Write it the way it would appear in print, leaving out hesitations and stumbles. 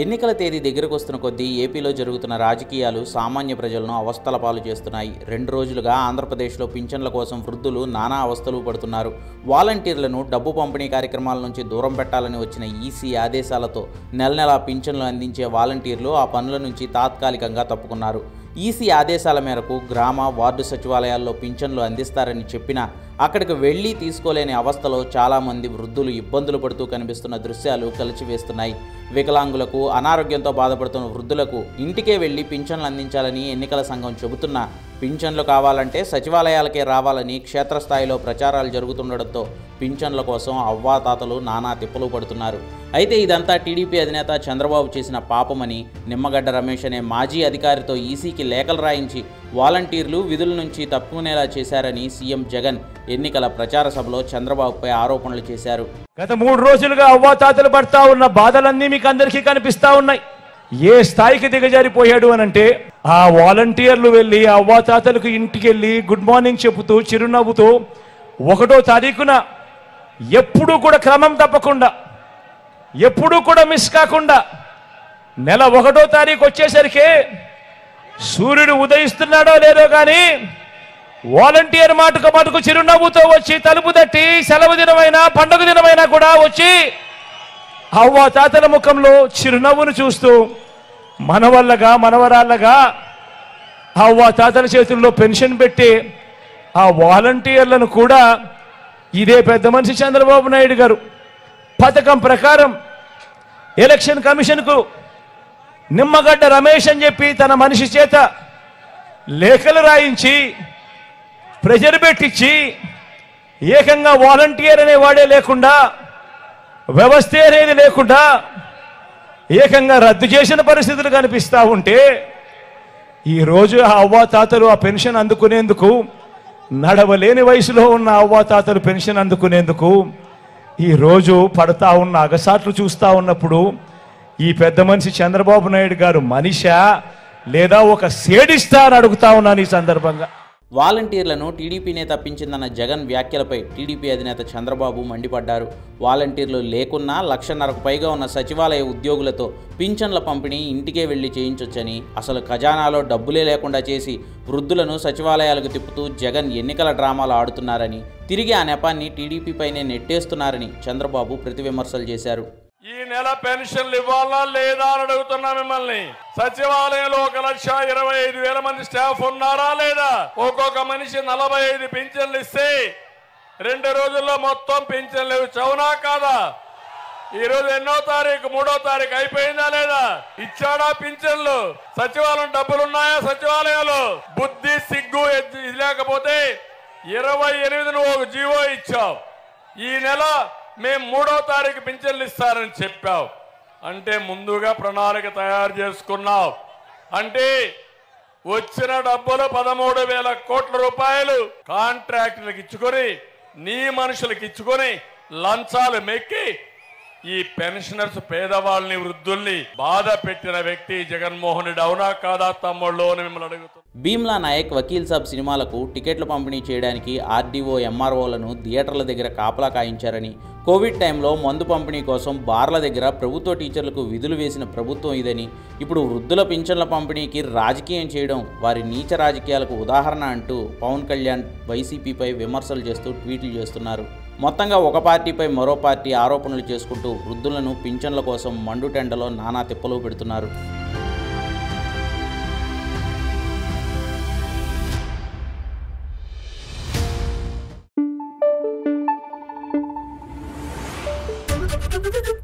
ఎన్నికల తేదీ దగ్గరకు వస్తున్న కొద్దీ ఏపీలో జరుగుతున్న రాజకీయాలు సామాన్య ప్రజలను అవస్థల పాలు చేస్తున్నాయి. 2 రోజులుగా ఆంధ్రప్రదేశ్లో పింఛన్ల కోసం వృద్ధులు నానా అవస్థలు పడుతున్నారు. వాలంటీర్లను డబ్బు పంపిణీ కార్యక్రమాల నుంచి దూరం పెట్టాలని వచ్చిన ఈసీ ఆదేశాలతో నెల పింఛన్లు అందించే వాలంటీర్లు ఆ పనుల నుంచి తాత్కాలికంగా తప్పుకున్నారు. ఈసీ ఆదేశాల మేరకు గ్రామ వార్డు సచివాలయాల్లో పింఛన్లు అందిస్తారని చెప్పినా అక్కడికి వెళ్ళి తీసుకోలేని అవస్థలో చాలామంది వృద్ధులు ఇబ్బందులు పడుతూ కనిపిస్తున్న దృశ్యాలు కలిచివేస్తున్నాయి. వికలాంగులకు, అనారోగ్యంతో బాధపడుతున్న వృద్ధులకు ఇంటికే వెళ్లి పింఛన్లు అందించాలని ఎన్నికల సంఘం చెబుతున్నా పింఛన్లు కావాలంటే సచివాలయాలకే రావాలని క్షేత్రస్థాయిలో ప్రచారాలు జరుగుతుండటంతో పింఛన్ల కోసం అవ్వాతాతలు నానా తిప్పలు పడుతున్నారు. అయితే ఇదంతా టీడీపీ అధినేత చంద్రబాబు చేసిన పాపమని నిమ్మగడ్డ రమేష్ అనే మాజీ అధికారితో ఈసీకి లేఖలు రాయించి వాలంటీర్లు విధుల నుంచి తప్పుకునేలా చేశారని సీఎం జగన్ ఎన్నికల ప్రచార సభలో చంద్రబాబుపై ఆరోపణలు చేశారు. గత 3 రోజులుగా అవ్వాతాతలు పడతా ఉన్న బాధలన్నీ మీకు అందరికీ కనిపిస్తా ఉన్నాయి. ఏ స్థాయికి దిగజారిపోయాడు అనంటే ఆ వాలంటీర్లు వెళ్ళి అవ్వాతాతలకు ఇంటికి వెళ్ళి గుడ్ మార్నింగ్ చెబుతూ చిరునవ్వుతూ 1వ తారీఖున ఎప్పుడూ కూడా క్రమం తప్పకుండా, ఎప్పుడూ కూడా మిస్ కాకుండా నెల 1వ తారీఖు వచ్చేసరికి సూర్యుడు ఉదయిస్తున్నాడో లేదో కానీ వాలంటీర్ మాటకు చిరునవ్వుతో వచ్చి తలుపు తట్టి సెలవు దినమైనా పండుగ దినమైనా కూడా వచ్చి అవ్వ తాతల ముఖంలో చిరునవ్వును చూస్తూ మనవల్లగా మనవరాళ్ళగా అవ్వ తాతల చేతుల్లో పెన్షన్ పెట్టి ఆ వాలంటీర్లను కూడా ఇదే పెద్ద మనిషి చంద్రబాబు నాయుడు గారు పథకం ప్రకారం ఎలక్షన్ కమిషన్కు నిమ్మగడ్డ రమేష్ అని చెప్పి తన మనిషి చేత లేఖలు రాయించి ప్రెజర్ పెట్టించి ఏకంగా వాలంటీర్ అనేవాడే లేకుండా, వ్యవస్థ అనేది లేకుండా ఏకంగా రద్దు చేసిన పరిస్థితులు కనిపిస్తూ ఉంటే ఈరోజు ఆ అవ్వాతాతలు ఆ పెన్షన్ అందుకునేందుకు, నడవలేని వయసులో ఉన్న అవ్వాతాతలు పెన్షన్ అందుకునేందుకు ఈరోజు పడతా ఉన్న అగసాట్లు చూస్తూ ఉన్నప్పుడు ఈ పెద్ద మనిషి చంద్రబాబు నాయుడు గారు మనిషా లేదా ఒక సేడిస్తా అని అడుగుతా ఉన్నాను ఈ సందర్భంగా. వాలంటీర్లను టీడీపీనే తప్పించిందన్న జగన్ వ్యాఖ్యలపై టీడీపీ అధినేత చంద్రబాబు మండిపడ్డారు. వాలంటీర్లు లేకున్నా 1,00,000కు పైగా ఉన్న సచివాలయ ఉద్యోగులతో పింఛన్ల పంపిణీ ఇంటికే వెళ్లి చేయించొచ్చని, అసలు ఖజానాలో డబ్బులే లేకుండా చేసి వృద్ధులను సచివాలయాలకు తిప్పుతూ జగన్ ఎన్నికల డ్రామాలు ఆడుతున్నారని, తిరిగి ఆ నెపాన్ని టీడీపీపైనే నెట్టేస్తున్నారని చంద్రబాబు ప్రతి విమర్శలు చేశారు. ఈ నెల పెన్షన్లు ఇవ్వాలా లేదా అని అడుగుతున్నా మిమ్మల్ని. సచివాలయంలో 1,25,000 మంది స్టాఫ్ ఉన్నారా లేదా? ఒక్కొక్క మనిషి 45 పింఛన్లు ఇస్తే 2 రోజుల్లో మొత్తం పింఛన్లు చౌనా కాదా? ఈ రోజు ఎన్నో తారీఖు? 3వ తారీఖు అయిపోయిందా లేదా? ఇచ్చాడా పింఛన్లు? సచివాలయం డబ్బులున్నాయా? సచివాలయాలు బుద్ధి సిగ్గు లేకపోతే 28 నువ్వు ఒక జీవో ఇచ్చావు. ఈ నెల మేము 3వ తారీఖు పింఛన్లు ఇస్తారని చెప్పావు. అంటే ముందుగా ప్రణాళిక తయారు చేసుకున్నావు. అంటే వచ్చిన డబ్బులు 13,000 కోట్ల రూపాయలు కాంట్రాక్టులకు ఇచ్చుకొని, నీ మనుషులకు ఇచ్చుకొని లంచాలు మెక్కి ఈ పెన్షనర్స్ పేదవాళ్ళని, వృద్ధుల్ని బాధ పెట్టిన వ్యక్తి జగన్మోహన్ రెడ్డి. అవునా కాదా తమ్ముళ్ళు అని మిమ్మల్ని అడుగుతాం. భీమ్లా నాయక్ వకీల్ సాబ్ సినిమాలకు టికెట్లు పంపిణీ చేయడానికి ఆర్డీఓ, ఎంఆర్ఓలను థియేటర్ల దగ్గర కాపలా కాయించారని, కోవిడ్ టైంలో మందు పంపిణీ కోసం బార్ల దగ్గర ప్రభుత్వ టీచర్లకు విధులు వేసిన ప్రభుత్వం ఇదని, ఇప్పుడు వృద్ధుల పింఛన్ల పంపిణీకి రాజకీయం చేయడం వారి నీచ రాజకీయాలకు ఉదాహరణ అంటూ పవన్ కళ్యాణ్ వైసీపీపై విమర్శలు చేస్తూ ట్వీట్లు చేస్తున్నారు. మొత్తంగా ఒక పార్టీపై మరో పార్టీ ఆరోపణలు చేసుకుంటూ వృద్ధులను పింఛన్ల కోసం మండుటెండలో నానా తిప్పలు పెడుతున్నారు. Thank you.